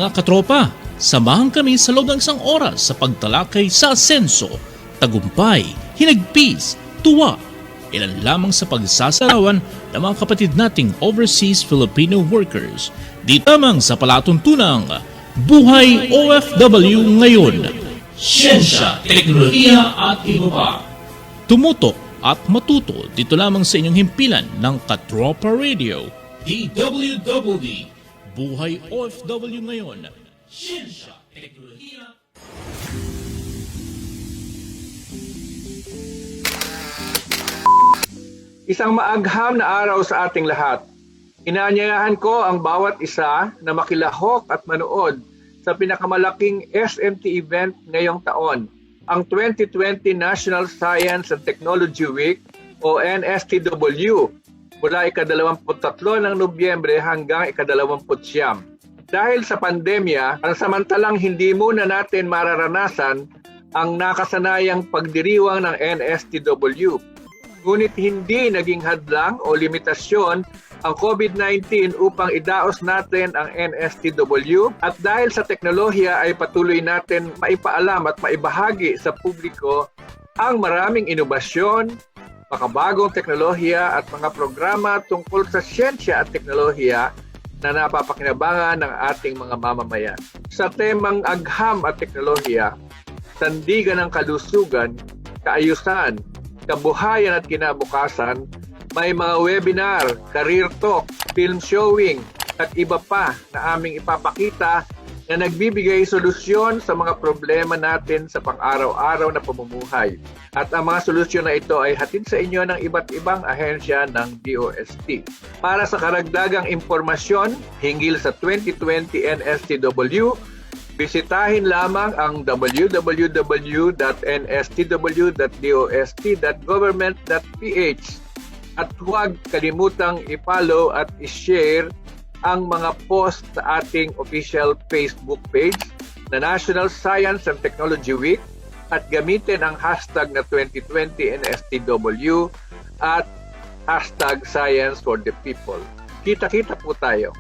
Mga katropa, samahan kami sa loob ng isang oras sa pagtalakay sa asenso, tagumpay, hinagpis, tuwa. Ilan lamang sa pagsasarawan ng mga kapatid nating overseas Filipino workers. Dito lamang sa palatuntunang Buhay OFW Ngayon. Siyensya, Teknolohiya at iba pa. Tumutok at matuto dito lamang sa inyong himpilan ng Katropa Radio. DWWD, Buhay OFW Ngayon. Siyensya, Teknolohiya. Isang maagham na araw sa ating lahat. Inaanyayahan ko ang bawat isa na makilahok at manood sa pinakamalaking SMT event ngayong taon, ang 2020 National Science and Technology Week o NSTW mula ika-23 ng Nobyembre hanggang ika-29. Dahil sa pandemya, pansamantalang hindi muna natin mararanasan ang nakasanayang pagdiriwang ng NSTW. Ngunit hindi naging hadlang o limitasyon ang COVID-19 upang idaos natin ang NSTW at dahil sa teknolohiya ay patuloy natin maipaalam at maibahagi sa publiko ang maraming inobasyon, makabagong teknolohiya at mga programa tungkol sa siyensya at teknolohiya na napapakinabangan ng ating mga mamamayan. Sa temang agham at teknolohiya, sandigan ng kalusugan, kaayusan, kabuhayan at kinabukasan, may mga webinar, career talk, film showing at iba pa na aming ipapakita na nagbibigay solusyon sa mga problema natin sa pang-araw-araw na pamumuhay. At ang mga solusyon na ito ay hatid sa inyo ng iba't ibang ahensya ng DOST. Para sa karagdagang impormasyon hinggil sa 2020 NSTW, bisitahin lamang ang www.nstw.dost.government.ph at huwag kalimutang i-follow at i-share ang mga post sa ating official Facebook page na National Science and Technology Week at gamitin ang hashtag na 2020 NSTW at hashtag Science for the People. Kita-kita po tayo.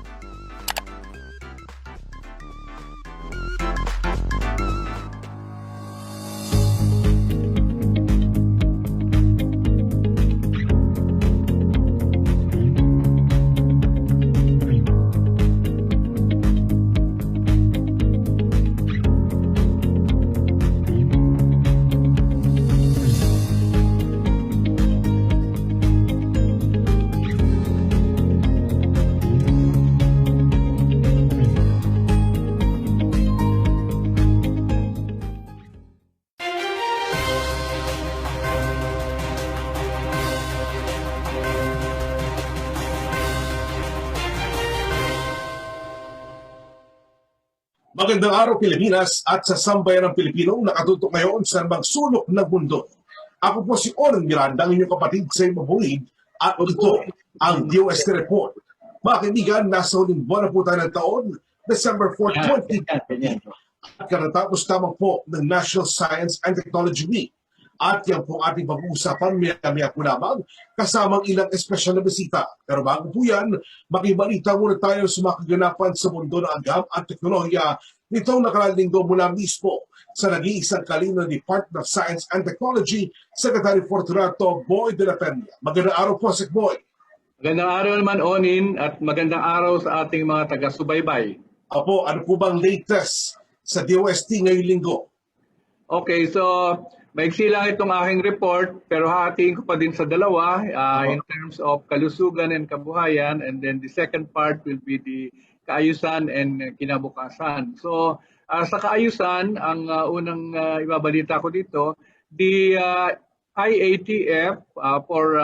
Magandang araw Pilipinas at sa sambayan ng Pilipinong nakatutok ngayon sa bang sulok ng mundo. Ako po si Oren Miranda, ang inyong kapatid sa Mabuhay at ito ang DOST Report. Mga kaibigan, nasa huling buwan na po tayo ng taon, December 4, 2020. At karatapos tamang po ng National Science and Technology Week. At yan po ating pag-uusapan, maya po lamang, kasamang ilang espesyal na bisita. Pero bago po yan, makibalita muna tayo sa mga kaganapan sa mundo ng agam at teknolohiya nitong nakaraang linggo mula mismo sa nag-iisang kalino ng Department of Science and Technology, Secretary Fortunato, Boy de la Pena. Magandang araw po, Sec Boy. Magandang araw naman, Onin, at magandang araw sa ating mga taga-subaybay. Apo, ano po bang latest sa DOST ngayong linggo? Okay, so maiksi lang itong aking report, pero hahatiin ko pa din sa dalawa in terms of kalusugan and kabuhayan, and then the second part will be the kaayusan and kinabukasan. So sa kaayusan, ang unang ibabalita ko dito, the IATF for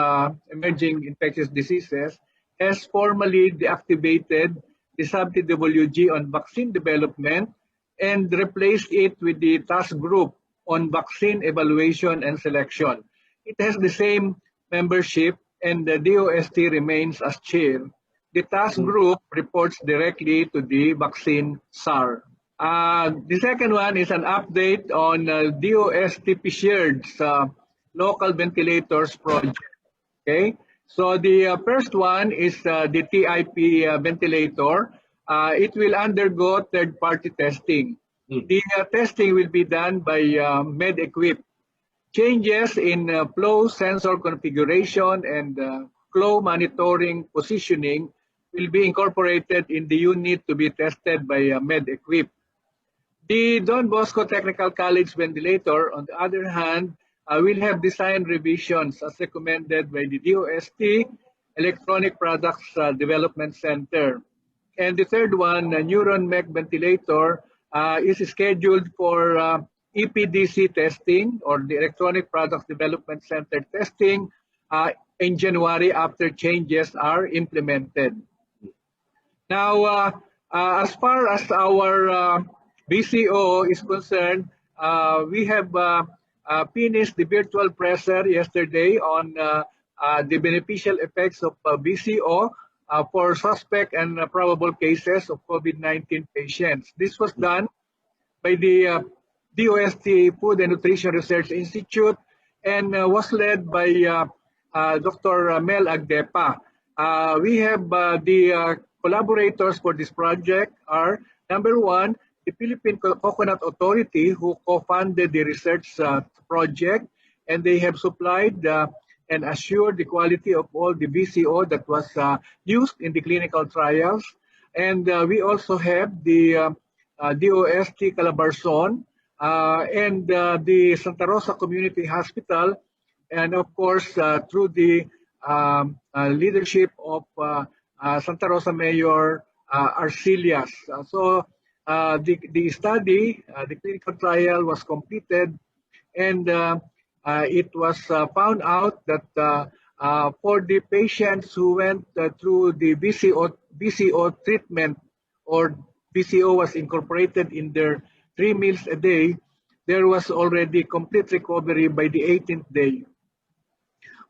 Emerging Infectious Diseases has formally deactivated the sub-TWG on vaccine development and replaced it with the task group on vaccine evaluation and selection. It has the same membership and the DOST remains as chair. The task group reports directly to the vaccine SAR. The second one is an update on DOST Shared's local ventilators project. Okay, so the first one is the TIP ventilator it will undergo third-party testing. The testing will be done by MedEquip. Changes in flow sensor configuration and flow monitoring positioning will be incorporated in the unit to be tested by MedEquip. The Don Bosco Technical College ventilator, on the other hand, will have design revisions as recommended by the DOST Electronic Products Development Center. And the third one, Neuron Mech ventilator, is scheduled for EPDC testing, or the Electronic Products Development Center testing, in January after changes are implemented. Now, as far as our BCO is concerned, we have finished the virtual presser yesterday on the beneficial effects of BCO for suspect and probable cases of COVID-19 patients. This was done by the DOST Food and Nutrition Research Institute and was led by Dr. Mel Agdepa. We have the collaborators for this project are, number one, the Philippine Coconut Authority, who co-funded the research project, and they have supplied and assured the quality of all the BCO that was used in the clinical trials. And we also have the DOST Calabarzon and the Santa Rosa Community Hospital, and of course through the leadership of Santa Rosa Mayor Arcelias. So the study, the clinical trial was completed, and it was found out that for the patients who went through the BCO treatment, or BCO was incorporated in their 3 meals a day, there was already complete recovery by the 18th day.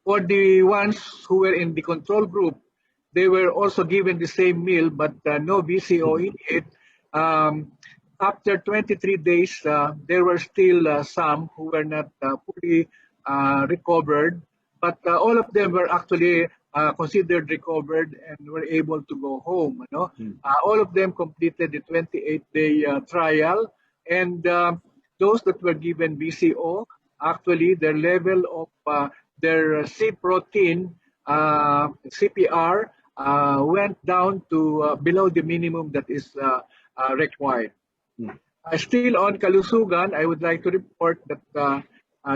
For the ones who were in the control group, they were also given the same meal, but no BCO in it. After 23 days, there were still some who were not fully recovered, but all of them were actually considered recovered and were able to go home. You know? All of them completed the 28-day trial, and those that were given BCO, actually their level of their C protein, CPR, went down to below the minimum that is required. Still on Kalusugan, I would like to report that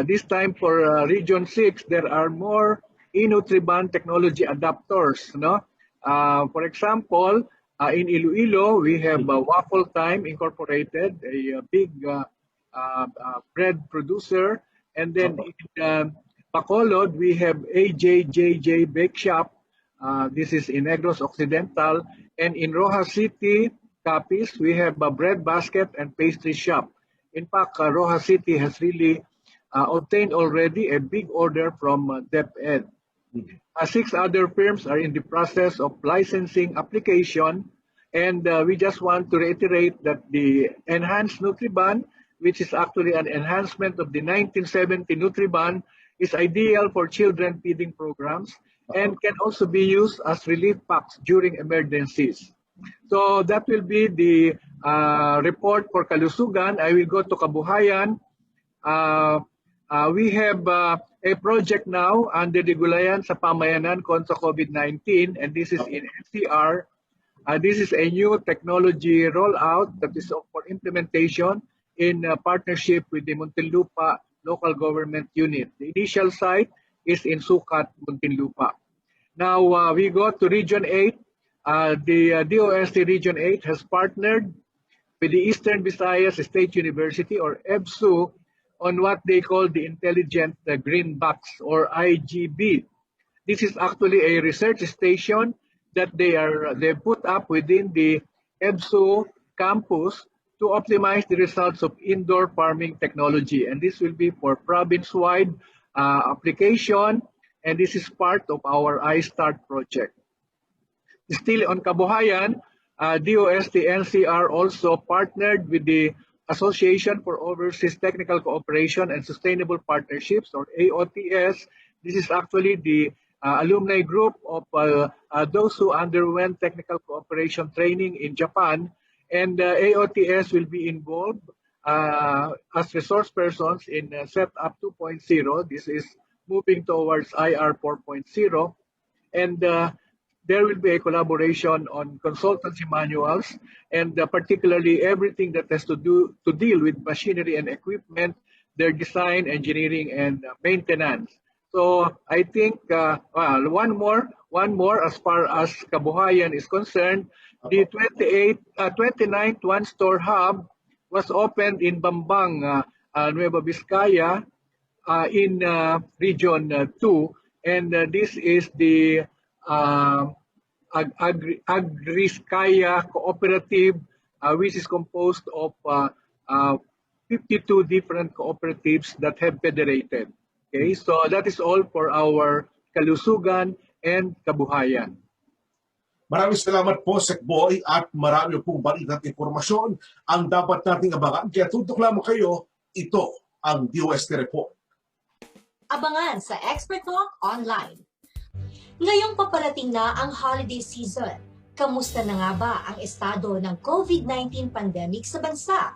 this time for Region 6, there are more eNutriban technology adapters. No? For example, in Iloilo, we have Waffle Time Incorporated, a big bread producer. And then in Bacolod, we have AJJJ Bake Shop. This is in Negros Occidental. And in Rojas City, Capiz, we have a bread basket and pastry shop. In fact, Rojas City has really obtained already a big order from DepEd. 6 other firms are in the process of licensing application, and we just want to reiterate that the enhanced Nutriban, which is actually an enhancement of the 1970 Nutriban, is ideal for children feeding programs and can also be used as relief packs during emergencies. So that will be the report for Kalusugan. I will go to Kabuhayan. We have a project now under the Gulayan sa Pamayanan kontra COVID-19, and this is in NCR. This is a new technology rollout that is for implementation in partnership with the Muntinlupa local government unit. The initial site is in Sucat, Muntinlupa. Now we go to Region 8. The DOST Region 8 has partnered with the Eastern Visayas State University, or EBSU, on what they call the Intelligent Green Box, or IGB. This is actually a research station that they put up within the EBSU campus to optimize the results of indoor farming technology. And this will be for province-wide application, and this is part of our iStart project. Still on Kabuhayan, DOST NCR also partnered with the Association for Overseas Technical Cooperation and Sustainable Partnerships, or AOTS. This is actually the alumni group of those who underwent technical cooperation training in Japan, and AOTS will be involved as resource persons in Setup 2.0. This is moving towards IR 4.0, and there will be a collaboration on consultancy manuals, and particularly everything that has to deal with machinery and equipment, their design, engineering, and maintenance. So I think one more as far as Kabuhayan is concerned. The 29th one-store hub was opened in Bambang, Nueva Vizcaya, in Region 2, and this is the Agriskaya Cooperative, which is composed of 52 different cooperatives that have federated. Okay, so that is all for our kalusugan and kabuhayan. Maraming salamat po, Sec Boy, at marami pong balita at informasyon ang dapat nating abangan. Kaya tutok lamang kayo, ito ang DOST Report. Abangan sa Expert Talk Online. Ngayong paparating na ang holiday season, kamusta na nga ba ang estado ng COVID-19 pandemic sa bansa?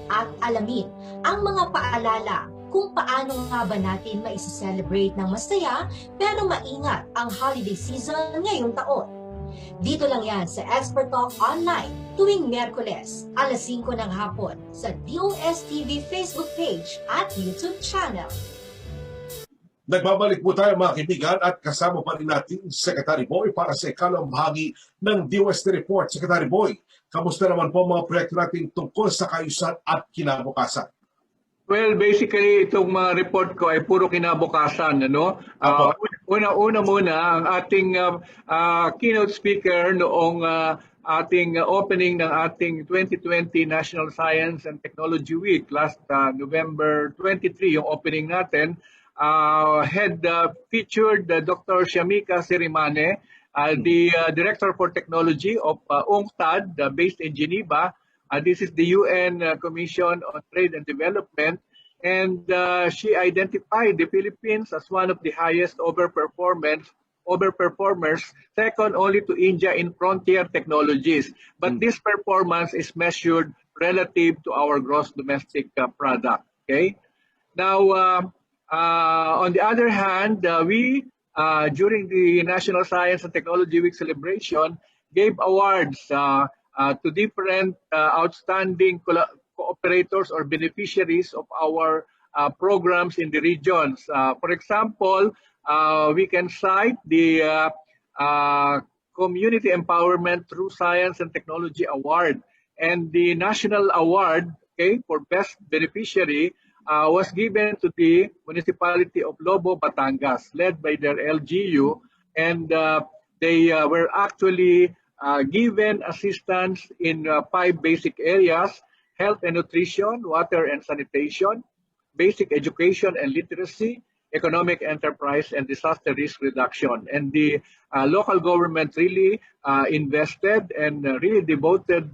At alamin ang mga paalala kung paano nga ba natin maisi-celebrate ng masaya pero maingat ang holiday season ngayong taon. Dito lang yan sa Expert Talk Online tuwing Miyerkules, alas 5 ng hapon sa DOST TV Facebook page at YouTube channel. Nagbabalik po tayo mga kaibigan at kasama pa rin natin Secretary Boy para sa ikalawang bahagi ng DOST Report. Secretary Boy, kamusta naman po mga proyekto natin tungkol sa kaayusan at kinabukasan? Well, basically, itong mga report ko ay puro kinabukasan. Una muna, ang ating keynote speaker noong ating opening ng ating 2020 National Science and Technology Week last November 23, yung opening natin, had featured Dr. Shamika Sirimane, the Director for Technology of UNCTAD, based in Geneva. This is the UN Commission on Trade and Development, and she identified the Philippines as one of the highest overperformers, second only to India in frontier technologies. But this performance is measured relative to our gross domestic product. Okay. Now, on the other hand, we during the National Science and Technology Week celebration gave awards to different outstanding cooperators or beneficiaries of our programs in the regions. For example, we can cite the Community Empowerment Through Science and Technology Award, and the National Award, okay, for Best Beneficiary was given to the Municipality of Lobo, Batangas, led by their LGU, and they were actually given assistance in 5 basic areas: health and nutrition, water and sanitation, basic education and literacy, economic enterprise, and disaster risk reduction. And the local government really invested and really devoted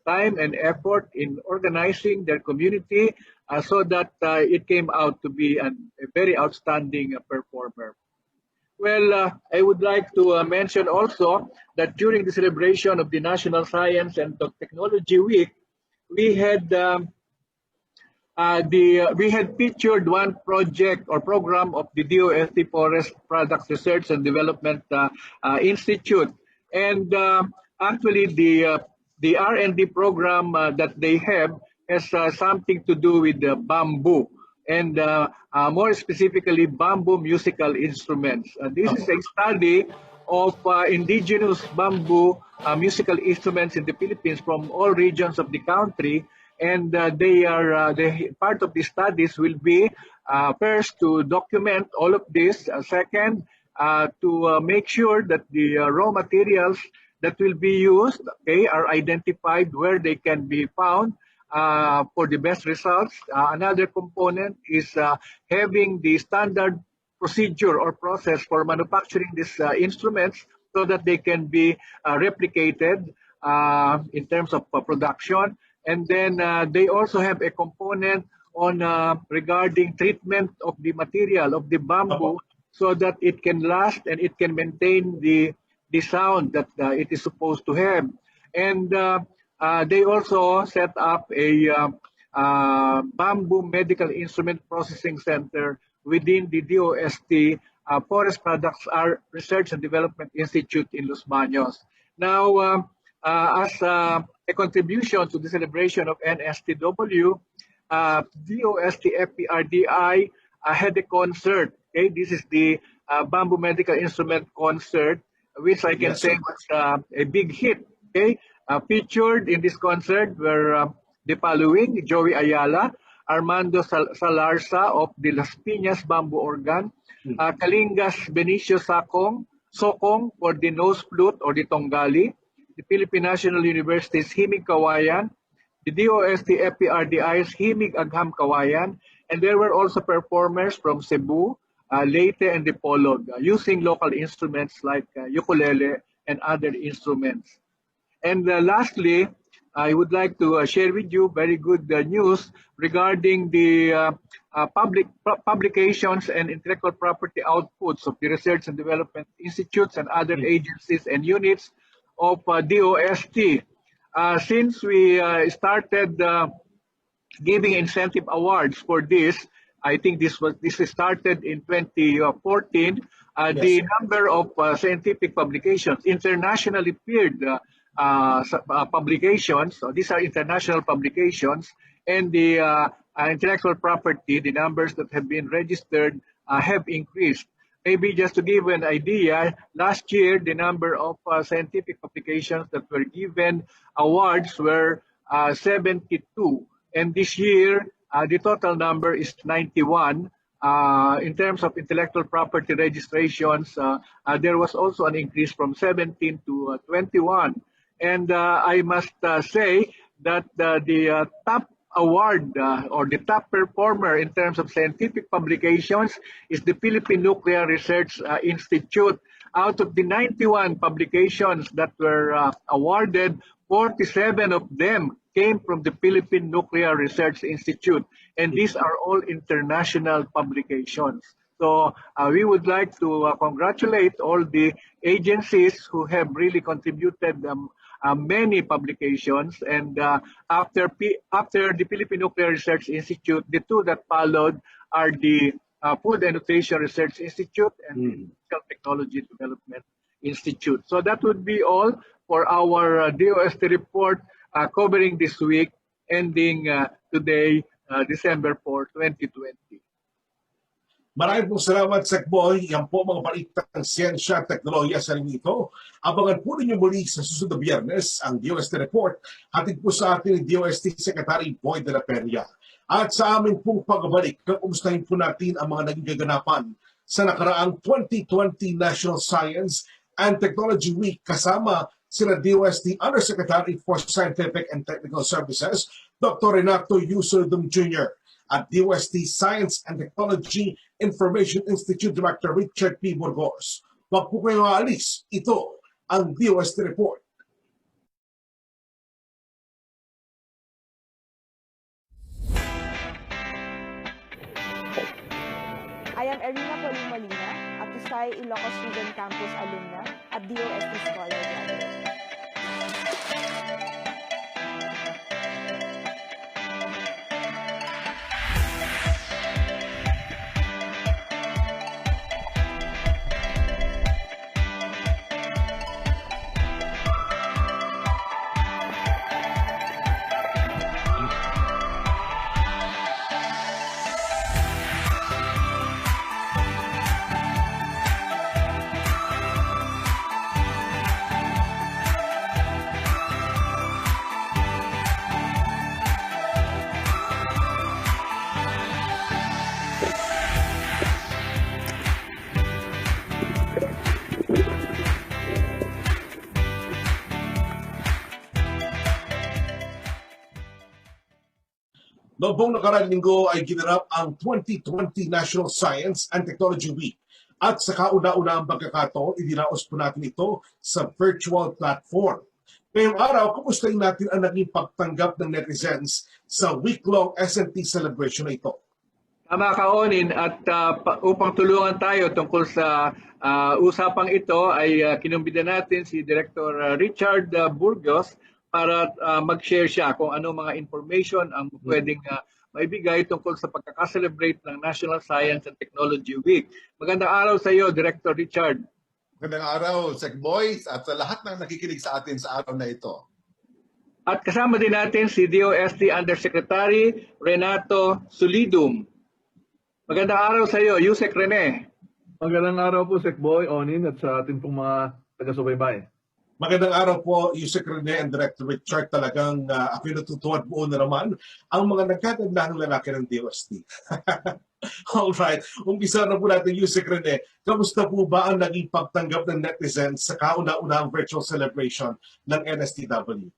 time and effort in organizing their community so that it came out to be a very outstanding performer. Well, I would like to mention also that during the celebration of the National Science and Technology Week, we had featured one project or program of the DOST Forest Products Research and Development Institute, and actually the R&D program that they have has something to do with bamboo, and more specifically bamboo musical instruments. This is a study of indigenous bamboo musical instruments in the Philippines from all regions of the country, and part of the studies will be first to document all of this, second to make sure that the raw materials that will be used, okay, are identified where they can be found for the best results. Another component is having the standard procedure or process for manufacturing these instruments so that they can be replicated in terms of production. And then they also have a component on regarding treatment of the material of the bamboo so that it can last and it can maintain the sound that it is supposed to have. And they also set up a bamboo medical instrument processing center within the DOST Forest Products Research and Development Institute in Los Baños. Now, as a contribution to the celebration of NSTW, DOST FPRDI had a concert. Okay, this is the Bamboo Medical Instrument Concert, which I can Yes, say sir. was a big hit. Okay, featured in this concert were the following: Joey Ayala, Armando Salarza of the Las Piñas Bamboo Organ, Kalingas Benicio Sokong for the nose flute or the tonggali, the Philippine National University's Himig Kawayan, the DOST FPRDI's Himig Agham Kawayan, and there were also performers from Cebu, Leyte, and Dipolog using local instruments like ukulele and other instruments. And lastly, I would like to share with you very good news regarding the publications and intellectual property outputs of the Research and Development Institutes and other agencies and units of DOST. Since we started giving incentive awards for this, I think this started in 2014. The number of scientific publications, internationally peered publications, so these are international publications, and the intellectual property, the numbers that have been registered have increased. Maybe just to give an idea, last year the number of scientific publications that were given awards were 72. And this year, the total number is 91. In terms of intellectual property registrations, there was also an increase from 17 to 21. And I must say that the top award or the top performer in terms of scientific publications is the Philippine Nuclear Research Institute. Out of the 91 publications that were awarded, 47 of them came from the Philippine Nuclear Research Institute, and these are all international publications. So we would like to congratulate all the agencies who have really contributed many publications, and after the Philippine Nuclear Research Institute, the two that followed are the Food and Nutrition Research Institute and the Physical Technology Development Institute. So that would be all for our DOST report covering this week, ending today, December 4, 2020. Maraming pong salamat, Sec Boy. Yan po mga balitang siyensya at teknolohiya sa rin ito. Abangan po ninyo muli sa susunod na Biyernes ang DOST Report. Hatid po sa atin ni DOST Secretary Boy de la Peña. At sa amin pong pagbabalik, kumustahin po natin ang mga naging kaganapan sa nakaraang 2020 National Science and Technology Week kasama sina DOST Undersecretary for Scientific and Technical Services, Dr. Renato Yusurdum Jr., at DOST Science and Technology Information Institute Director Richard P. Burgos. Huwag po kayong aalis. Ito ang DOST Report. I am Erina Pauline Molina, a Pusay Ilocos Region Campus alumna at DOST Scholar Graduate. Noong pong nakaraang linggo ay ginanap ang 2020 National Science and Technology Week. At sa kauna-una ang pagkakataon, idinaos po natin ito sa virtual platform. Ngayong araw, kumustahin natin ang naging pagtanggap ng netizens sa week-long SNT celebration na ito. Tama ka, Onin, at upang tulungan tayo tungkol sa usapang ito ay kinumbida natin si Director Richard Burgos para mag-share siya kung ano mga information ang pwedeng maibigay tungkol sa pagkakaselebrate ng National Science and Technology Week. Magandang araw sa iyo, Director Richard. Magandang araw, Sec Boys, at sa lahat ng nakikinig sa atin sa araw na ito. At kasama din natin si DOST Undersecretary Renato Sulidum. Magandang araw sa iyo, Yusek Rene. Magandang araw po, Sec Boy, Onin, at sa ating pong mga taga-subaybay. Magandang araw po, Yusek Rene and Director Richard. Talagang ako'y natutuwa at buo na naman ang mga nagkagandahang lalaki ng DOST. Alright, umpisa na po natin, Yusek Rene. Kamusta po ba ang naging pagtanggap ng netizens sa kauna-unahang virtual celebration ng NSTW?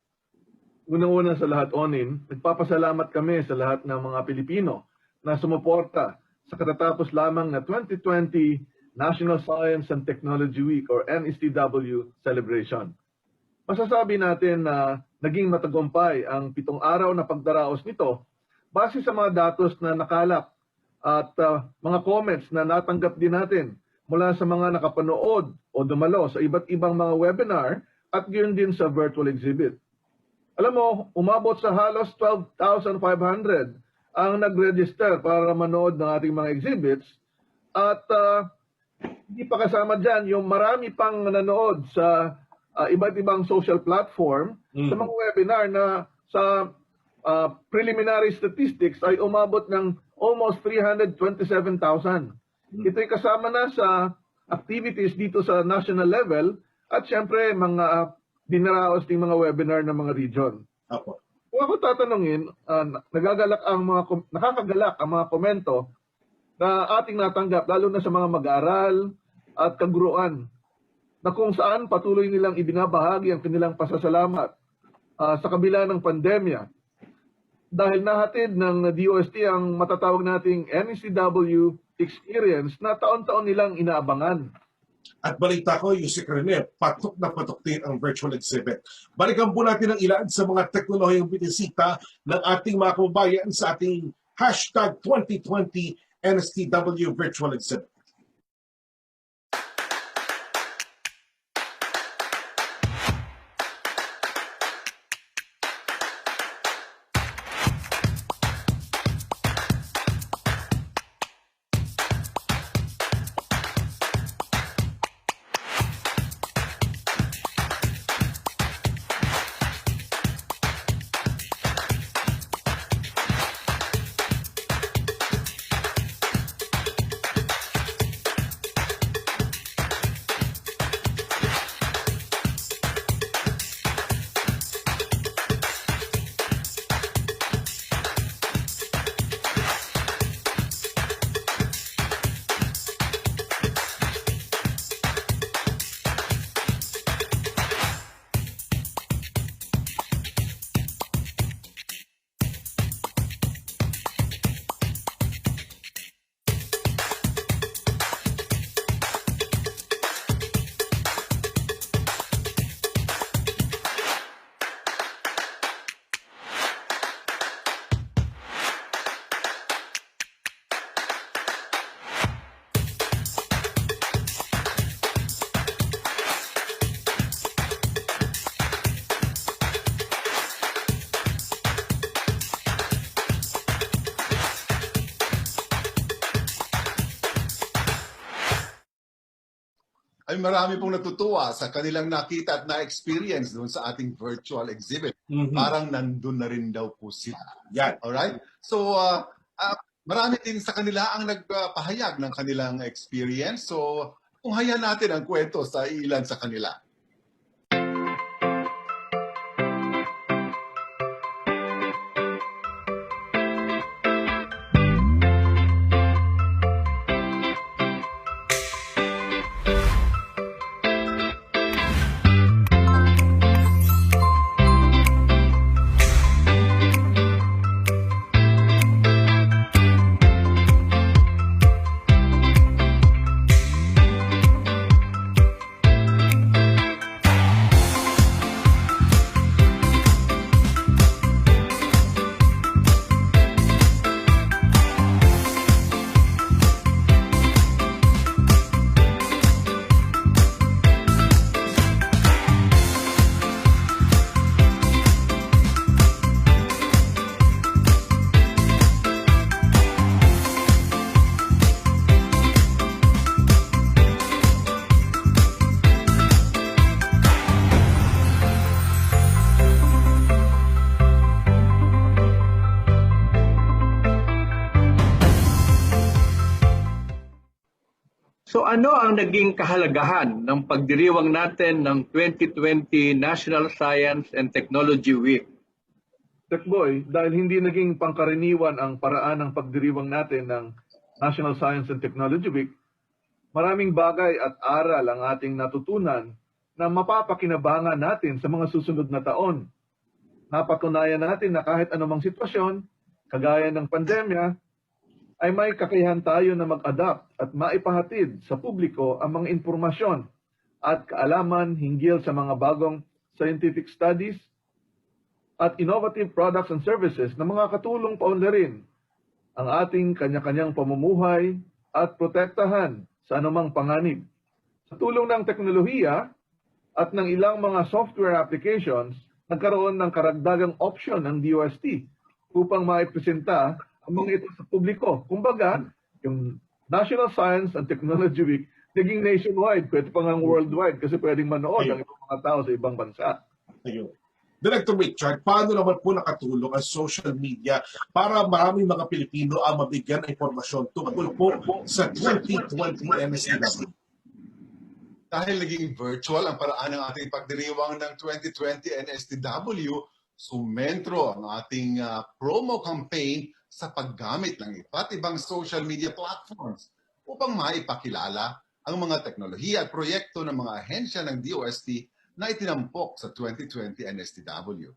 Unang-una sa lahat, Onin, nagpapasalamat kami sa lahat ng mga Pilipino na sumuporta sa katatapos lamang na 2020 National Science and Technology Week or NSTW celebration. Masasabi natin na naging matagumpay ang 7 araw na pagdaraos nito base sa mga datos na nakalap at mga comments na natanggap din natin mula sa mga nakapanood o dumalo sa iba't ibang mga webinar at gayon din sa virtual exhibit. Alam mo, umabot sa halos 12,500 ang nag-register para manood ng ating mga exhibits at hindi pa kasama dyan yung marami pang nanood sa iba't ibang social platform sa mga webinar na sa preliminary statistics ay umabot ng almost 327,000. Ito'y kasama na sa activities dito sa national level at syempre mga dinaraos ng mga webinar ng mga region. Apo. Kung ako tatanungin, nakakagalak ang mga komento na ating natanggap, lalo na sa mga mag-aaral at kaguruan, na kung saan patuloy nilang ibinabahagi ang kanilang pasasalamat sa kabila ng pandemya. Dahil nahatid ng DOST ang matatawag nating NSTW experience na taon-taon nilang inaabangan. At balita ko, Yusek Rene, patok na patok din ang virtual exhibit. Balikan po natin ang ilan sa mga teknolohiyang binisita ng ating mga kababayan sa ating hashtag 2020 NSTW Virtual Exhibit. Ay marami pong natutuwa sa kanilang nakita at na-experience doon sa ating virtual exhibit. Parang nandun na rin daw po sila. Yan. Alright? So, marami din sa kanila ang nagpahayag ng kanilang experience. So, kung hayaan natin ang kwento sa ilan sa kanila. So ano ang naging kahalagahan ng pagdiriwang natin ng 2020 National Science and Technology Week? Tekboy, dahil hindi naging pangkaraniwan ang paraan ng pagdiriwang natin ng National Science and Technology Week, maraming bagay at aral ang ating natutunan na mapapakinabangan natin sa mga susunod na taon. Napatunayan natin na kahit anumang sitwasyon, kagaya ng pandemya, ay may kakayahan tayo na mag-adapt at maipahatid sa publiko ang mga impormasyon at kaalaman hinggil sa mga bagong scientific studies at innovative products and services na mga katulong paunlarin ang ating kanya-kanyang pamumuhay at protektahan sa anumang panganib. Sa tulong ng teknolohiya at ng ilang mga software applications, nagkaroon ng karagdagang option ng DOST upang maipresenta ang mga ito sa publiko. Kumbaga, yung National Science and Technology Week naging nationwide, pwede pa nga worldwide kasi pwedeng manood ang ibang mga tao sa ibang bansa. Ayun. Director Richard, paano naman po nakatulong ang social media para maraming mga Pilipino ang mabigyan ng impormasyon tungkol po sa 2020 NSTW? Dahil naging virtual ang paraan ng ating pagdiriwang ng 2020 NSTW, sumentro ang ating promo campaign sa paggamit ng iba't ibang social media platforms upang maipakilala ang mga teknolohiya at proyekto ng mga ahensya ng DOST na itinampok sa 2020 NSTW.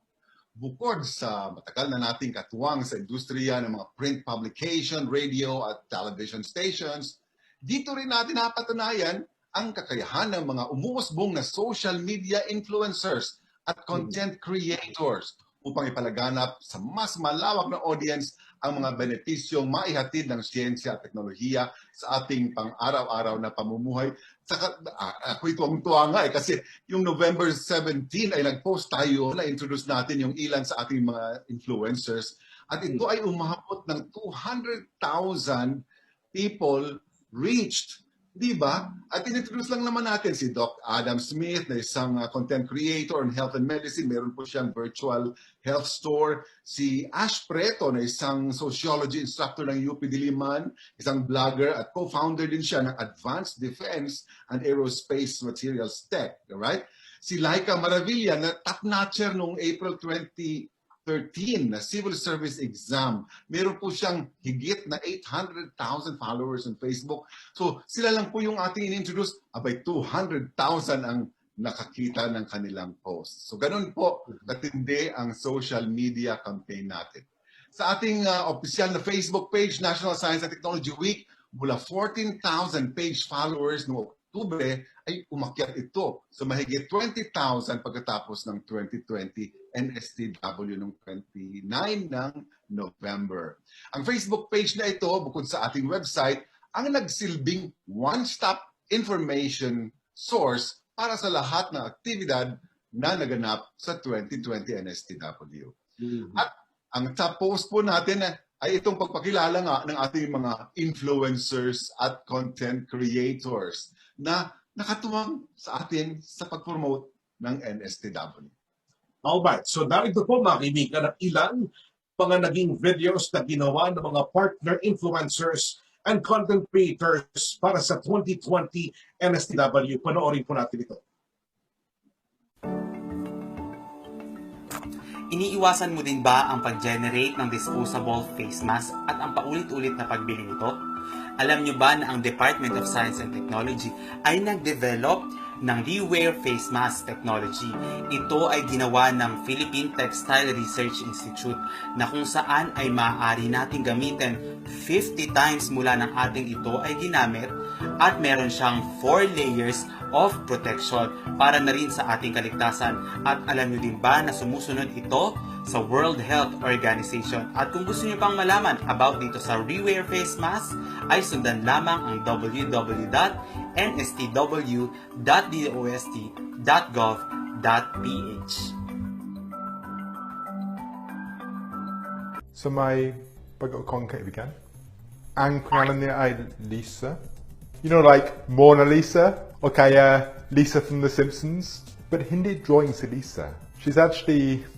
Bukod sa matagal na nating katuwang sa industriya ng mga print publication, radio at television stations, dito rin natin napatunayan ang kakayahan ng mga umuusbong na social media influencers at content creators upang ipalaganap sa mas malawak na audience ang mga benepisyong maihatid ng siyensya at teknolohiya sa ating pang-araw-araw na pamumuhay. Saka, ako'y tuwang-tuwa nga kasi yung November 17 ay nag-post tayo na introduce natin yung ilan sa ating mga influencers at ito ay umabot ng 200,000 people reached. Diba? At inintroduce lang naman natin si Doc Adam Smith na isang content creator in health and medicine. Meron po siyang virtual health store. Si Ash Preto na isang sociology instructor ng UP Diliman, isang blogger at co-founder din siya ng Advanced Defense and Aerospace Materials Tech. Right? Si Laika Maravilla na top-notcher noong April 2013 na civil service exam. Meron po siyang higit na 800,000 followers on Facebook. So sila lang po yung ating in-introduce. Abay, 200,000 ang nakakita ng kanilang post. So ganun po katindi ang social media campaign natin. Sa ating opisyal na Facebook page, National Science and Technology Week, mula 14,000 page followers noong Oktubre ay umakyat ito sa mahigit 20,000 pagkatapos ng 2020 NSTW noong 29 ng November. Ang Facebook page na ito, bukod sa ating website, ang nagsilbing one-stop information source para sa lahat ng aktibidad na naganap sa 2020 NSTW. At ang top post po natin ay itong pagpakilala nga ng ating mga influencers at content creators na nakatuwang sa atin sa pag-promote ng NSTW. Alright, so narito po mga kaibigan ang ilan mga naging videos na ginawa ng mga partner influencers and content creators para sa 2020 NSTW. Panoorin po natin ito. Iniiwasan mo din ba ang pag-generate ng disposable face mask at ang paulit-ulit na pagbili nito? Alam nyo ba na ang Department of Science and Technology ay nag-develop ng Rewear Face Mask Technology? Ito ay ginawa ng Philippine Textile Research Institute na kung saan ay maaari nating gamitin 50 times mula ng ating ito ay ginamit at meron siyang 4 layers of protection para na rin sa ating kaligtasan. At alam nyo din ba na sumusunod ito sa World Health Organization? At kung gusto nyo pang malaman about dito sa Rewear Face Mask, ay sundan lamang ang www.nstw.dost.gov.ph. Sa may pagkakaibigan, ang pangalan niya ay Lisa. You know, like Mona Lisa, or kaya Lisa from The Simpsons. But hindi drawing si Lisa. She's actually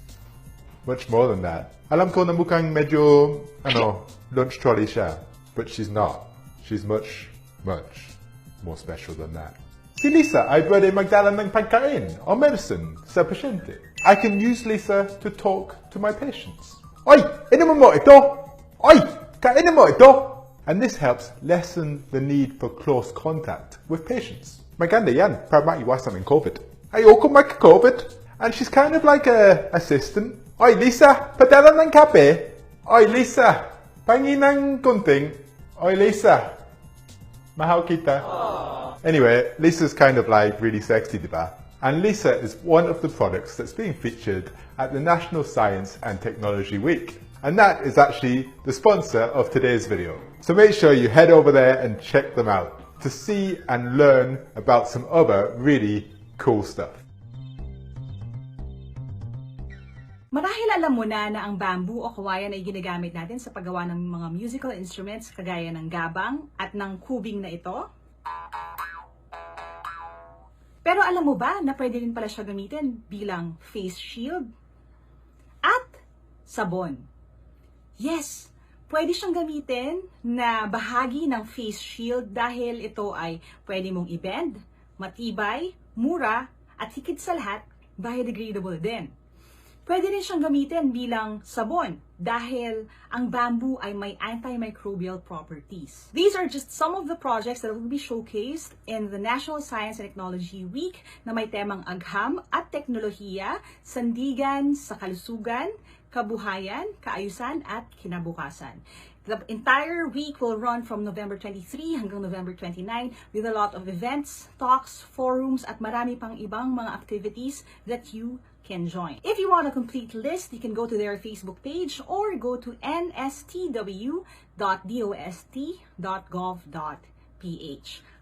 much more than that. Alam ko na mukhang medyo, lunch trolley siya. But she's not. She's much, much more special than that. Si Lisa ay pwede magdala ng pagkain or medicine sa pasyente. I can use Lisa to talk to my patients. Oy, inuman mo ito! Oy, kainin mo ito! And this helps lessen the need for close contact with patients. Maganda yan para maiwasan ng COVID. Ayoko magka-COVID. And she's kind of like a assistant. Oy, Lisa, padala ng kape. Oy, Lisa, pangi ng kunting. Oy, Lisa, mahal kita. Anyway, Lisa's kind of like really sexy, diba? And Lisa is one of the products that's being featured at the National Science and Technology Week. And that is actually the sponsor of today's video. So make sure you head over there and check them out to see and learn about some other really cool stuff. Marahil alam mo na ang bamboo o kawayan ay ginagamit natin sa paggawa ng mga musical instruments kagaya ng gabang at ng kubing na ito. Pero alam mo ba na pwede rin pala siya gamitin bilang face shield at sabon? Yes, pwede siyang gamitin na bahagi ng face shield dahil ito ay pwede mong i-bend, matibay, mura, at higit sa lahat, biodegradable din. Pwede rin siyang gamitin bilang sabon dahil ang bamboo ay may antimicrobial properties. These are just some of the projects that will be showcased in the National Science and Technology Week na may temang agham at teknolohiya, sandigan sa kalusugan, kabuhayan, kaayusan at kinabukasan. The entire week will run from November 23 hanggang November 29 with a lot of events, talks, forums, at marami pang ibang mga activities that you can join. If you want a complete list, you can go to their Facebook page or go to nstw.dost.gov.ph.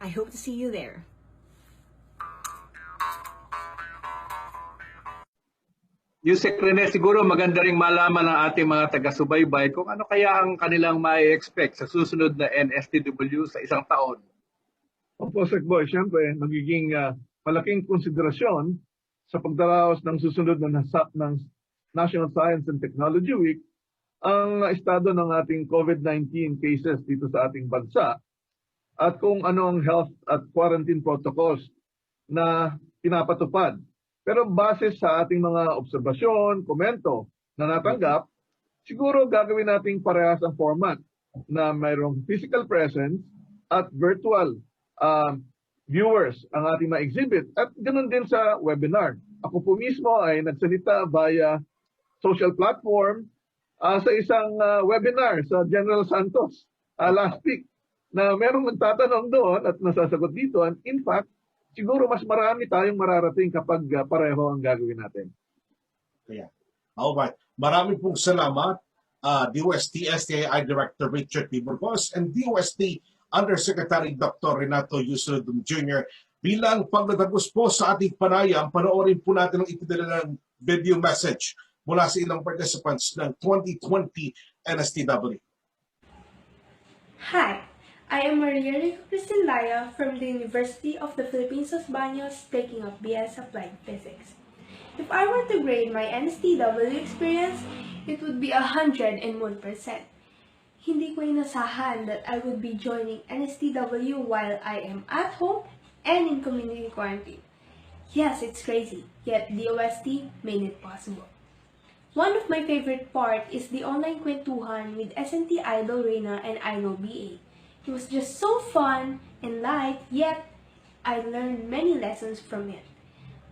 I hope to see you there. Yusek Rene, siguro maganda ring malaman ng ating mga taga-subaybay kung ano kaya ang kanilang mai-expect sa susunod na NSTW sa isang taon. Opo, Sec Boy, siyempre, magiging malaking konsiderasyon sa pagdaraos ng susunod na ng National Science and Technology Week ang estado ng ating COVID-19 cases dito sa ating bansa at kung ano ang health at quarantine protocols na pinapatupad. Pero base sa ating mga obserbasyon, komento na natanggap, siguro gagawin nating parehas ang format na mayroong physical presence at virtual viewers ang ating ma-exhibit at ganun din sa webinar. Ako po mismo ay nagsalita via social platform sa isang webinar sa General Santos last week na merong nagtatanong doon at nasasagot dito. And in fact, siguro mas marami tayong mararating kapag pareho ang gagawin natin. Kaya, alright. Maraming pong salamat, DOST STI Director Richard P. Burgos and DOST Undersecretary Dr. Renato Yusud Jr. Bilang pagtatapos po sa ating panayam, panoorin po natin ang ipinadala ng video message mula sa ilang participants ng 2020 NSTW. Hi. I am Maria Rico Cristinlaya from the University of the Philippines Los Baños taking up BS Applied Physics. If I were to grade my NSTW experience, it would be 101%. Hindi ko inasahan that I would be joining NSTW while I am at home and in community quarantine. Yes, it's crazy, yet DOST made it possible. One of my favorite part is the online kwentuhan with SNT Idol Reina and Idol BA. It was just so fun and light, yet I learned many lessons from it.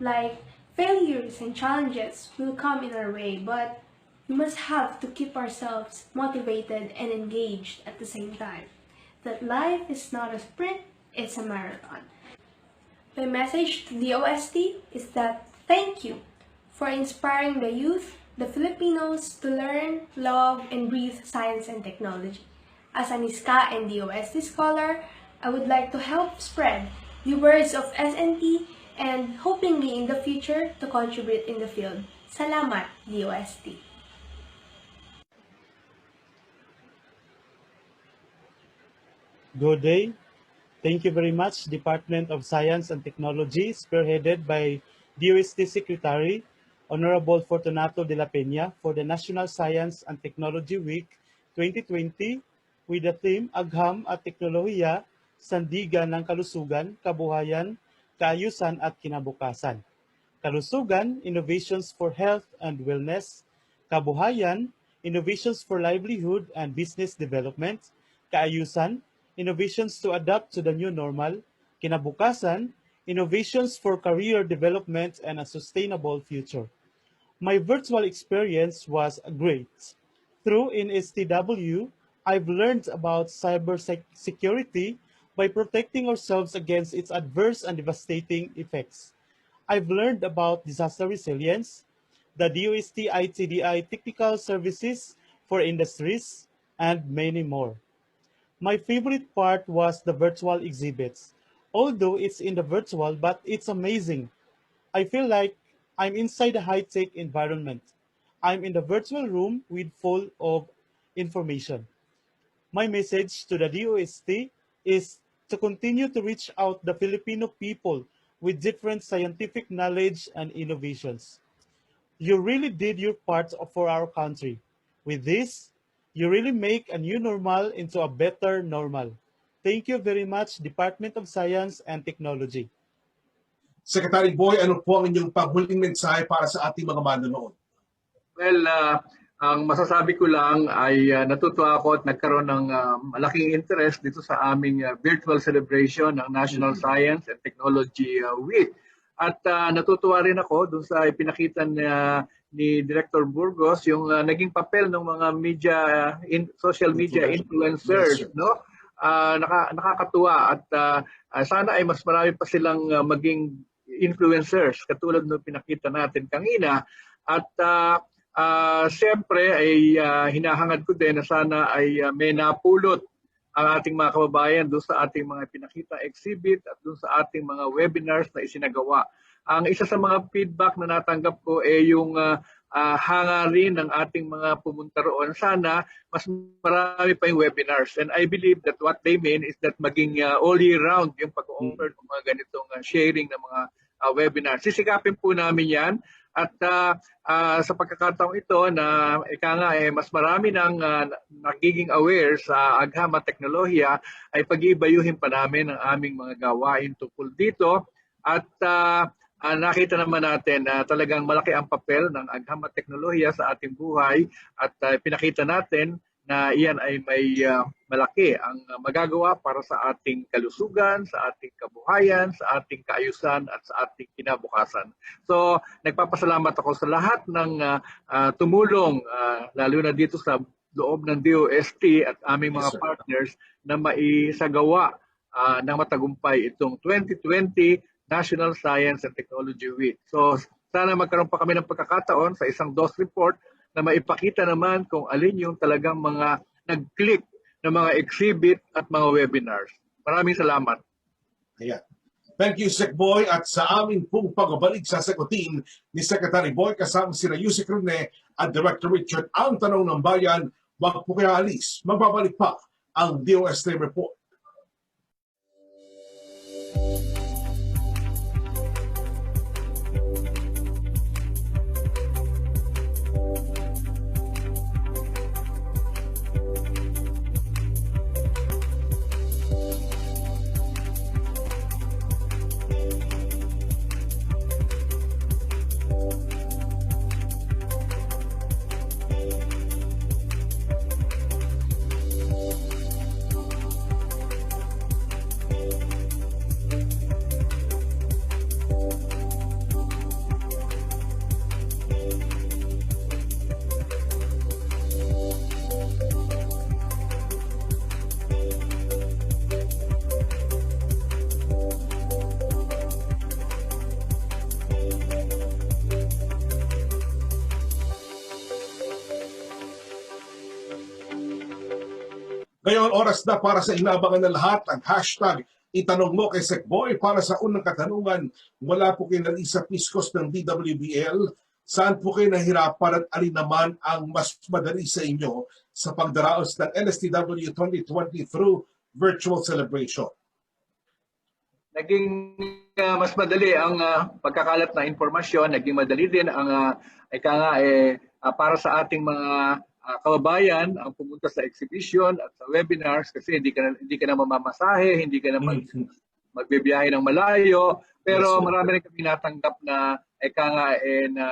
Like, failures and challenges will come in our way, but we must have to keep ourselves motivated and engaged at the same time. That life is not a sprint, it's a marathon. My message to the OST is that thank you for inspiring the youth, the Filipinos, to learn, love, and breathe science and technology. As an ISCA and DOST scholar, I would like to help spread the words of SNT and hopingly in the future to contribute in the field. Salamat, DOST. Good day. Thank you very much, Department of Science and Technology, spearheaded by DOST Secretary, Honorable Fortunato de la Pena, for the National Science and Technology Week 2020 with the theme Agham at Teknolohiya sandigan ng kalusugan, kabuhayan, kaayusan at kinabukasan. Kalusugan, innovations for health and wellness. Kabuhayan, innovations for livelihood and business development. Kaayusan, innovations to adapt to the new normal. Kinabukasan, innovations for career development and a sustainable future. My virtual experience was great. Through NSTW, I've learned about cybersecurity by protecting ourselves against its adverse and devastating effects. I've learned about disaster resilience, the DOST ITDI technical services for industries, and many more. My favorite part was the virtual exhibits. Although it's in the virtual, but it's amazing. I feel like I'm inside a high-tech environment. I'm in the virtual room with full of information. My message to the DOST is to continue to reach out the Filipino people with different scientific knowledge and innovations. You really did your part for our country. With this, you really make a new normal into a better normal. Thank you very much, Department of Science and Technology. Secretary Boy, ano po ang inyong panghuling mensahe para sa ating mga manonood? Well, ang masasabi ko lang ay natutuwa ako at nagkaroon ng malaking interest dito sa aming virtual celebration ng National Science and Technology Week. At natutuwa rin ako dun sa ipinakita ni Director Burgos yung naging papel ng mga social media influencers, no? Nakakatuwa at sana ay mas marami pa silang maging influencers katulad ng pinakita natin kanina. At siyempre ay hinahangad ko din na sana ay may napulot ang ating mga kababayan doon sa ating mga pinakita exhibit at doon sa ating mga webinars na isinagawa. Ang isa sa mga feedback na natanggap ko ay yung hangarin ng ating mga pumunta roon. Sana mas marami pa yung webinars. And I believe that what they mean is that maging all year round yung pag-offer ng mga ganitong sharing ng mga webinars. Sisikapin po namin yan. At sa pagkakataong ito na mas marami nang nagiging aware sa agham at teknolohiya ay pag-iibayuhin pa namin ang aming mga gawain tungkol dito. At nakita naman natin na talagang malaki ang papel ng agham at teknolohiya sa ating buhay at pinakita natin na iyan ay may malaki ang magagawa para sa ating kalusugan, sa ating kabuhayan, sa ating kaayusan at sa ating kinabukasan. So nagpapasalamat ako sa lahat ng tumulong, lalo na dito sa loob ng DOST at aming mga partners na maisagawa ng matagumpay itong 2020 National Science and Technology Week. So sana magkaroon pa kami ng pagkakataon sa isang DOST Report na maipakita naman kung alin yung talagang mga nag-click ng mga exhibit at mga webinars. Maraming salamat. Ayan. Thank you, Sec Boy. At sa aming pong pagbabalik, sasagutin ni Secretary Boy kasama si Yusek Rene at Director Richard ang tanong ng bayan. Wag po kaya alis. Magbabalik pa ang DOST Report. Ngayon, oras na para sa inabangan ng lahat ang hashtag Itanong Mo kay Sec Boy para sa unang katanungan. Wala po kayo Lisa Piscos ng DWBL. Saan po kayo nahirapan at alin naman ang mas madali sa inyo sa pagdaraos ng NSTW2020 through virtual celebration? Naging mas madali ang pagkakalat ng impormasyon, naging madali din ang para sa ating mga kababayan ang pumunta sa exhibition at sa webinars kasi hindi ka na mamamasahe, hindi ka na magbibiyahe ng malayo. Pero marami rin kami natanggap na na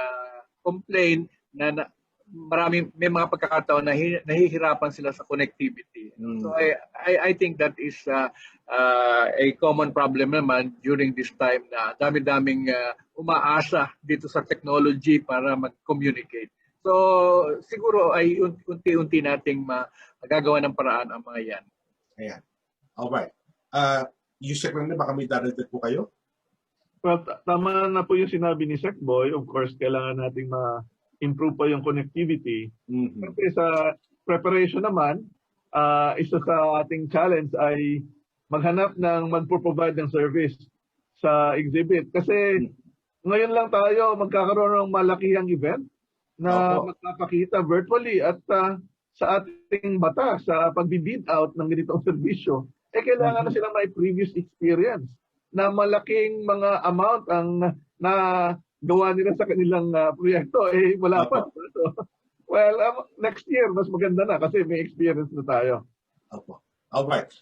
complain na may mga pagkakataon na nahihirapan sila sa connectivity. So I think that is a common problem naman during this time na dami-daming umaasa dito sa technology para mag-communicate. So siguro ay unti-unti nating magagawa ng paraan ang mga yan. Ayan. Alright. Yusek lang na, baka may darating po kayo? Well, tama na po yung sinabi ni Sec Boy. Of course, kailangan nating ma-improve pa yung connectivity. Kasi sa preparation naman, isa sa ating challenge ay maghanap ng magpo-provide ng service sa exhibit. Kasi ngayon lang tayo magkakaroon ng malakihang event na magpapakita virtually at sa ating mata sa pag-bid out ng ganitong serbisyo, kailangan na silang may previous experience na malaking mga amount ang nagawa nila sa kanilang proyekto. Wala pa. So, well, next year, mas maganda na kasi may experience na tayo. Alright.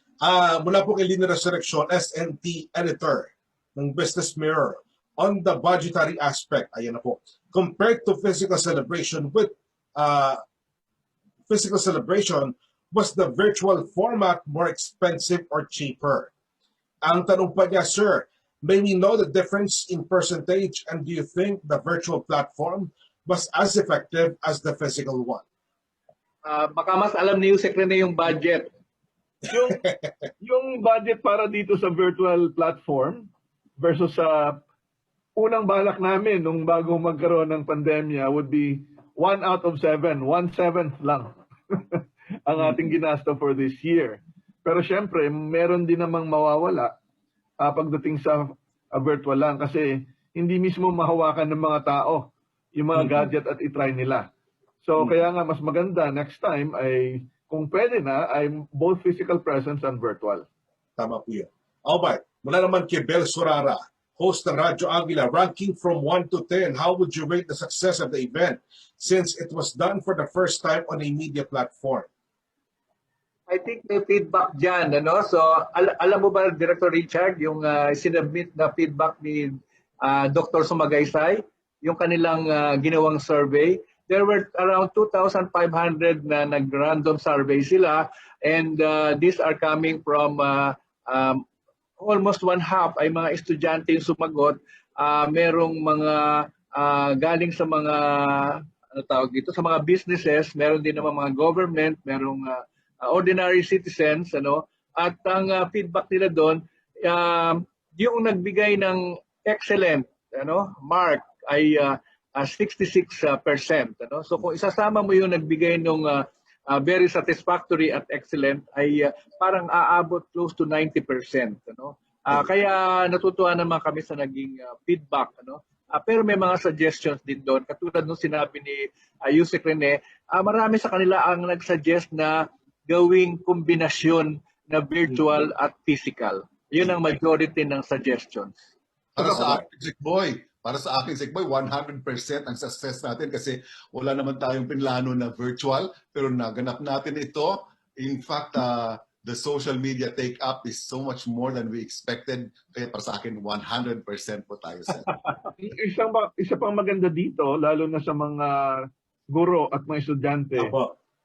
Mula po kay Lina Resurrection, SNT Editor ng Business Mirror, on the budgetary aspect, ayan na po, compared to physical celebration, was the virtual format more expensive or cheaper? Ang tanong pa niya, sir, may we know the difference in percentage, and do you think the virtual platform was as effective as the physical one? Baka mas alam ni Yusek Rene yung budget. Yung budget para dito sa virtual platform versus sa unang balak namin nung bago magkaroon ng pandemya would be 1 out of 7, 1/7 lang ang ating ginasto for this year. Pero syempre, meron din namang mawawala pagdating sa virtual lang kasi hindi mismo mahawakan ng mga tao yung mga gadget at itry nila. So kaya nga mas maganda next time ay kung pwede na ay both physical presence and virtual. Tama po yun. Alright, mula naman kay Bel Surara, host ng Radyo Aguila, ranking from 1 to 10, how would you rate the success of the event since it was done for the first time on a media platform? I think may feedback dyan. So, alam mo ba, Director Richard, yung sinubmit na feedback ni Dr. Sumagaysay, yung kanilang ginawang survey, there were around 2,500 na nag-random survey sila, and these are coming from almost one-half ay mga estudyante yung sumagot. Merong mga galing sa mga sa mga businesses, meron din naman mga government, merong ordinary citizens, at ang feedback nila doon, yung nagbigay ng excellent mark ay 66%. So kung isasama mo yung nagbigay ng very satisfactory at excellent, ay parang aabot close to 90%. Kaya natutuwa naman kami sa naging feedback. Pero may mga suggestions din doon. Katulad nung sinabi ni Yusek Rene, marami sa kanila ang nag-suggest na gawing kombinasyon na virtual at physical. Yun ang majority ng suggestions. Para sa akin, Sec Boy, 100% ang success natin kasi wala naman tayong pinlano na virtual, pero naganap natin ito. In fact, the social media take-up is so much more than we expected. Kaya para sa akin, 100% po tayo, Sec. Isa pang maganda dito, lalo na sa mga guro at mga estudyante,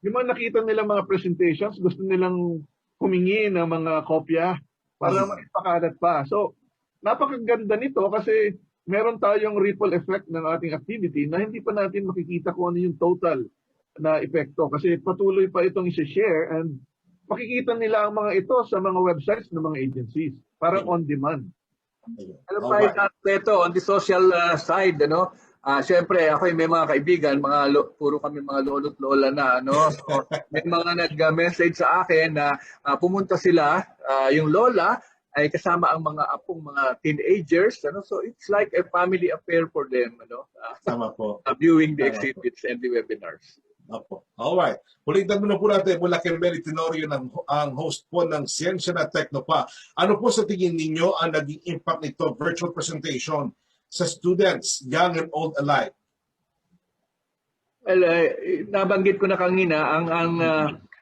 yung mga nakita nilang mga presentations, gusto nilang humingi ng mga kopya para maipakalat pa. So, napakaganda nito kasi meron tayong ripple effect ng ating activity na hindi pa natin makikita kung ano yung total na epekto. Kasi patuloy pa itong i-share and makikita nila ang mga ito sa mga websites ng mga agencies. Parang on demand. Ano pa ito on the social side, siyempre, ako may mga kaibigan, puro kami mga lolo't lola na, So, may mga nag-message sa akin na pumunta sila, yung lola ay kasama ang mga apong mga teenagers, So, it's like a family affair for them, Tama po. Viewing the exhibits and the webinars. Alright. Ulitin muna po natin mula kay Mary Tenorio, ang host po ng Siyensya na Teknopa. Ano po sa tingin ninyo ang naging impact nito virtual presentation sa students, young and old alike? Well, nabanggit ko na kanina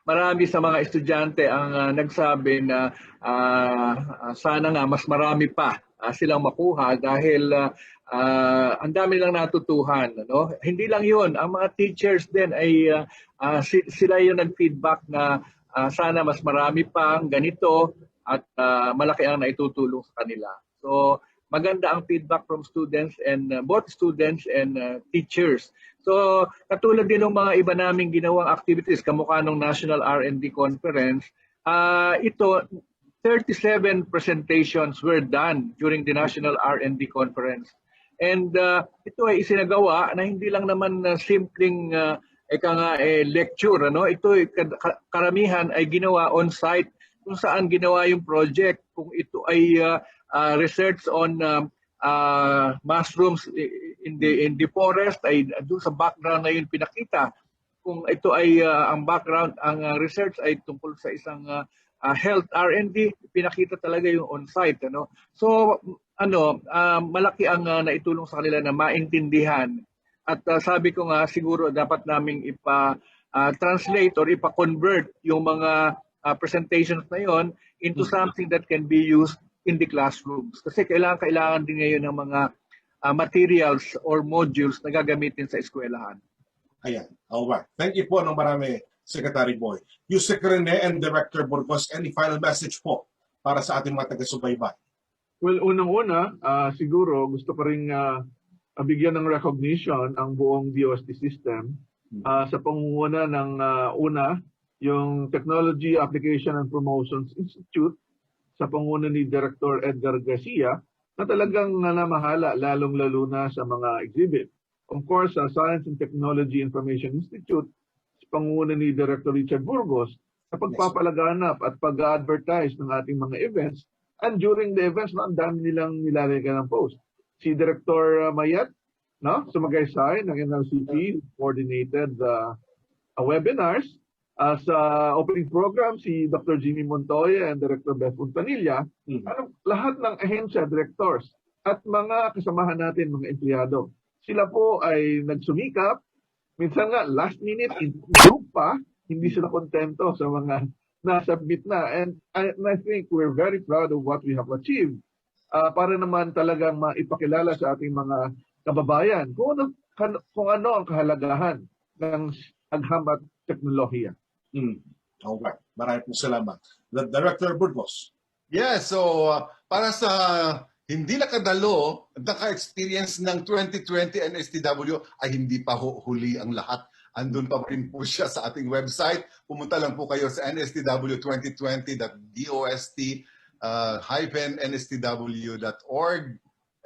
marami sa mga estudyante ang nagsabi na sana nga mas marami pa silang makuha dahil ang dami lang natutuhan, no? Hindi lang 'yun, ang mga teachers din ay sila yung nag-feedback na sana mas marami pang ganito at malaki ang naitutulong sa kanila. So maganda ang feedback from students and both students and teachers. So katulad din ng mga iba naming ginawang activities kamukha ng National R&D Conference, ito 37 presentations were done during the National R&D Conference. And ito ay isinagawa na hindi lang naman simpleng lecture, ano? Ito karamihan ay ginawa on-site kung saan ginawa yung project. Kung ito ay research on mushrooms in the forest, ay doon sa background na yun pinakita. Kung ito ay ang background, ang research ay tungkol sa isang health R&D, pinakita talaga yung on-site, ano? So malaki ang naitulong sa kanila na maintindihan. At sabi ko nga siguro dapat naming translate or ipa-convert yung mga presentations na yon into something that can be used in the classrooms. Kasi kailangan din ngayon ng mga materials or modules na gagamitin sa eskwelahan. Ayan. Alright. Thank you po ng marami, Secretary Boy. Yusek Rene and Director Burgos, any final message po para sa ating mga taga-subaybay? Well, unang-una, siguro gusto ko rin bigyan ng recognition ang buong DOST system sa pangunguna ng yung Technology Application and Promotions Institute sa pangunguna ni Director Edgar Garcia na talagang namahala lalong-lalo na sa mga exhibit. Of course, sa Science and Technology Information Institute sa pangunguna ni Director Richard Burgos sa pagpapalaganap at pag-advertise ng ating mga events. And during the events, ang dami nilang nilalagay ng post. Si Director Mayat, Sumagaysay ng NLCP, coordinated webinars. Sa opening program, si Dr. Jimmy Montoya and Director Beth Puntanilla, lahat ng ahensya, directors, at mga kasamahan natin, mga empleyado. Sila po ay nagsumikap. Minsan nga, last minute, group pa, hindi sila kontento sa mga na-submit na. And I think we're very proud of what we have achieved para naman talagang maipakilala sa ating mga kababayan kung ano ang kahalagahan ng agham at teknolohiya. Okay. Maraming po salamat. The Director Burgos. Yeah, so para sa hindi nakadalo, naka-experience ng 2020 NSTW ay hindi pa huli ang lahat. Andun pa rin po siya sa ating website. Pumunta lang po kayo sa nstw2020.dost-nstw.org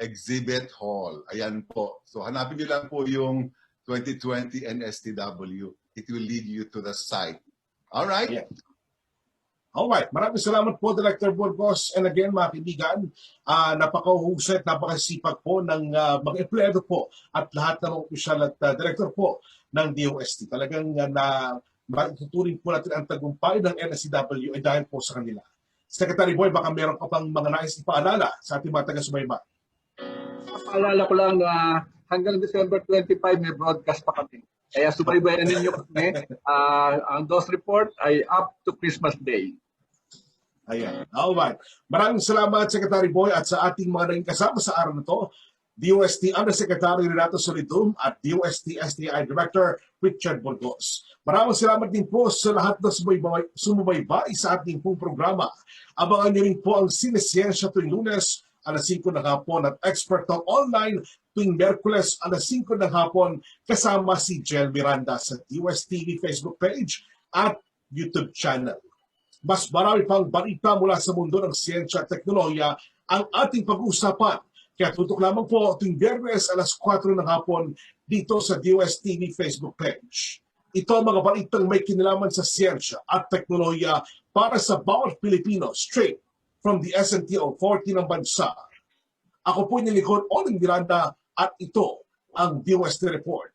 Exhibit Hall. Ayan po. So hanapin niyo lang po yung 2020 NSTW. It will lead you to the site. All right? Yeah. Alright, maraming salamat po, Director Burgos. And again, mga kaibigan, napakahusay at napakasipag po ng mga empleyado po at lahat ng opisyal at director po ng DOST. Talagang matuturing po natin ang tagumpay ng NSTW ay dahil po sa kanila. Secretary Boy, baka meron ka pang mga nais ipaalala sa ating mga taga-subaybay. Paalala ko lang na hanggang December 25 may broadcast pa kami. Kaya subaybayan ninyo kami. Ang DOST Report ay up to Christmas Day. Ayan. Alright. Maraming salamat, Secretary Boy, at sa ating mga naging kasama sa araw na to, DOST Undersecretary Renato Solidum at DOST STI Director Richard Burgos. Maraming salamat din po sa lahat na sumubaybay sa ating pong programa. Abangan niyo rin po ang Siyensya tuwing Lunes, alas 5 ng hapon at Expert Talk Online tuwing Miyerkules, alas 5 ng hapon kasama si Jel Miranda sa DOST TV Facebook page at YouTube channel. Mas marami pang balita mula sa mundo ng siyensya at teknolohiya ang ating pag-uusapan. Kaya tutok lamang po tuwing Biyernes alas 4 ng hapon dito sa DOST TV Facebook page. Ito ang mga balitang may kinalaman sa siyensya at teknolohiya para sa bawat Pilipino straight from the SNTO40 ng bansa. Ako po nilikod Oning Miranda at ito ang DOST Report.